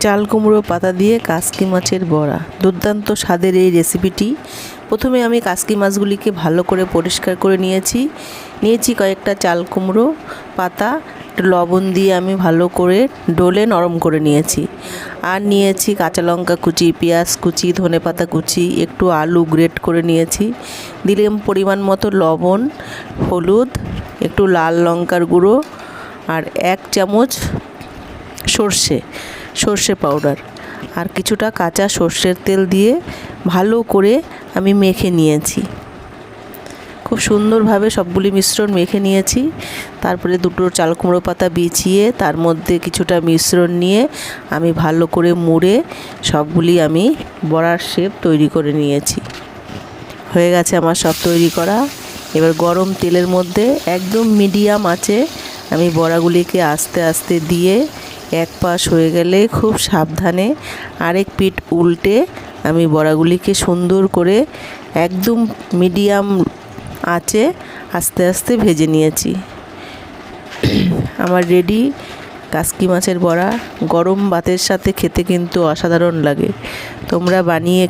চাল কুমড়ো পাতা দিয়ে কাসকি মাছের বড়া। দুর্দান্ত স্বাদের এই রেসিপিটি। প্রথমে আমি কাসকি মাছগুলিকে ভালো করে পরিষ্কার করে নিয়েছি কয়েকটা চাল কুমড়ো পাতা, লবণ দিয়ে আমি ভালো করে ডলে নরম করে নিয়েছি। আর নিয়েছি কাঁচা লঙ্কা কুচি, পেঁয়াজ কুচি, ধনেপাতা কুচি, একটু আলু গ্রেট করে নিয়েছি। দিলাম পরিমাণ মতো লবণ, হলুদ, একটু লাল লঙ্কার গুঁড়ো আর 1 চামচ সর্ষে পাউডার আর কিছুটা কাঁচা সর্ষের তেল দিয়ে ভালো করে আমি মেখে নিয়েছি। খুব সুন্দরভাবে সবগুলি মিশ্রণ মেখে নিয়েছি। তারপরে দুটো চাল কুমড়ো পাতা বিছিয়ে তার মধ্যে কিছুটা মিশ্রণ নিয়ে আমি ভালো করে মুড়ে সবগুলি আমি বড়ার শেপ তৈরি করে নিয়েছি। হয়ে গেছে আমার সব তৈরি করা। এবার গরম তেলের মধ্যে একদম মিডিয়াম আঁচে আমি বড়াগুলিকে আস্তে আস্তে দিয়ে এক পাশ হয়ে গেলে খুব সাবধানে আরেক পিঠ উল্টে আমি বড়াগুলিকে সুন্দর করে একদম মিডিয়াম আঁচে আস্তে আস্তে ভেজে নিয়েছি। আমার রেডি কাসকি মাছের বড়া। গরম ভাতের সাথে খেতে কিন্তু অসাধারণ লাগে। তোমরা বানিয়ে